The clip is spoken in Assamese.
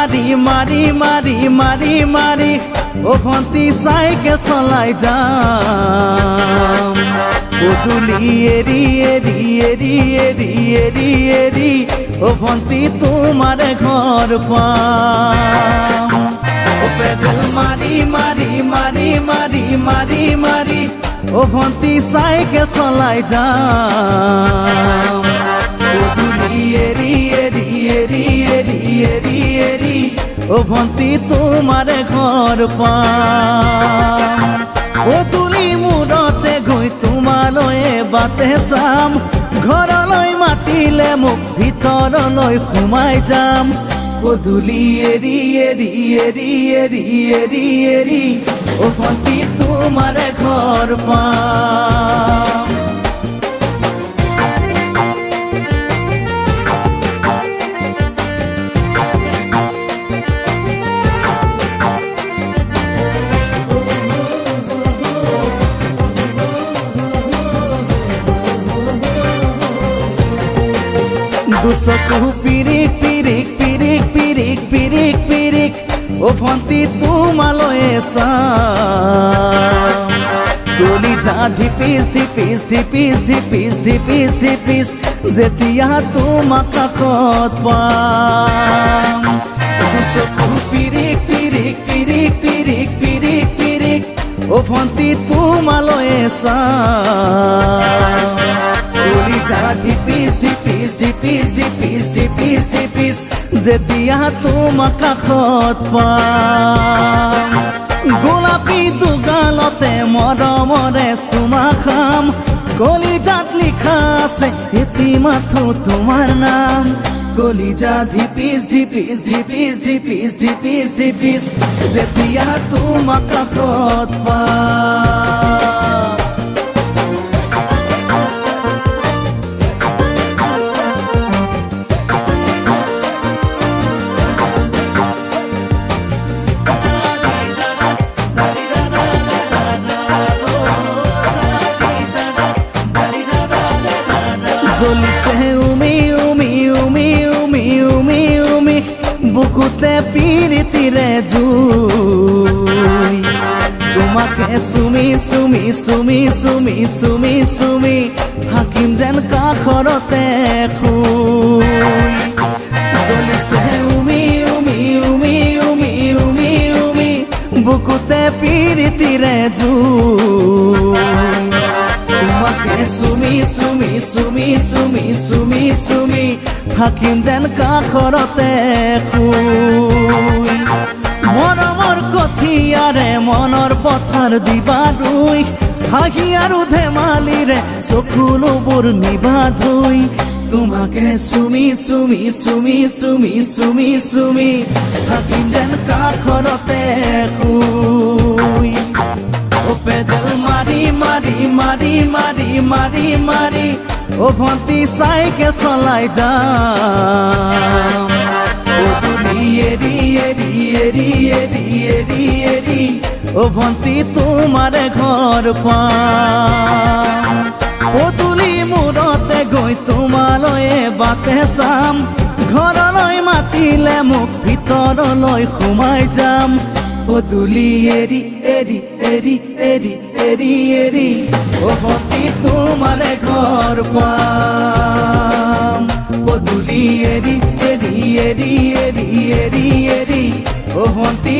মারি মারি মারি মারি মারি ও ভন্তি সাইকেল চলাই যাম পদূলি এরি এরি এরি এরি এরি এরি ও ভন্তি তোমার ঘর পাম ও পেডেল মারি মারি মারি মারি মারি মারি ও ভন্তি সাইকেল চলাই যাম পদূলি এরি এরি এরি এরি এরি এরি ও ভন্তি তোমার ঘর পাম পদূলি মূৰতে গৈ তোমালৈয়ে বাটে চাম ঘৰলৈ মাতিলে মোক ভিতৰলৈ সোমাই যাম পদূলি এৰি এৰি এৰি এৰি এৰি এৰি ও ভন্তি তোমাৰ ঘৰ পাম দুচকু পিৰিক পিৰিক পিৰিক পিৰিক পিৰিক পিৰিক ও ভন্তি তোমালৈয়ে চাম কলিজা ধিপিচ ধিপিচ ধিপিচ ধিপিচ ধিপিচ ধিপিচ যেতিয়া তোমাক কাষত পাম দুচকু পিৰিক পিৰিক পিৰিক পিৰিক পিৰিক পিৰিক ও ভন্তি তোমালৈয়ে চাম কলিজা ধিপিচ ধিপিচ ধিপিচ ধিপিচ ধিপিচ ধিপিচ যেতিয়া তোমাক কাষত পাম গোলাপী দুগালতে মৰমৰে চুমা খাম কলিজাত লিখা আছে এটি মাথো তোমাৰ নাম কলিজা ধিপিচ ধিপিচ ধিপিচ ধিপিচ ধিপিচ ধিপিচ যেতিয়া তোমাক কাষত পাম জ্বলিছে উমি উমি উমি উমি উমি উমি বুকুতে পিৰিতিৰে জুই তোমাকে চুমি চুমি চুমি চুমি চুমি চুমি থাকিম যেন কাষৰতে শুই জ্বলিছে উমি উমি উমি উমি উমি উমি বুকুতে পিৰিতিৰে জুই তোমাকে চুমি চুমি চুমি চুমি চুমি চুমি থাকিম যেন কাষৰতে শুই মৰমৰ কঠিয়াৰে মনৰ পথাৰ দিবা ৰুই হাঁহি আৰু ধেমালিৰে চকুলোবোৰ নিবা ধুই তোমাকে চুমি চুমি চুমি চুমি চুমি চুমি থাকিম যেন কাষৰতে শুই ও পেডেল মারি মারি মারি মারি মারি মারি ও ভন্তি সাইকেল চলাই যাম পদূলি এরি এরি এরি এরি এরি এরি ও ভন্তি তোমাৰ ঘৰ পাম পদূলি মূৰতে গৈ তোমালৈয়ে বাটে চাম ঘৰলৈ মাতিলে মোক ভিতৰলৈ সোমাই যাম পদূলি এৰি এৰি এৰি এৰি এৰি এৰি ও ভন্তি তোমাৰ ঘৰ পাম পদূলি এৰি এৰি এৰি এৰি এৰি এৰি ও ভন্তি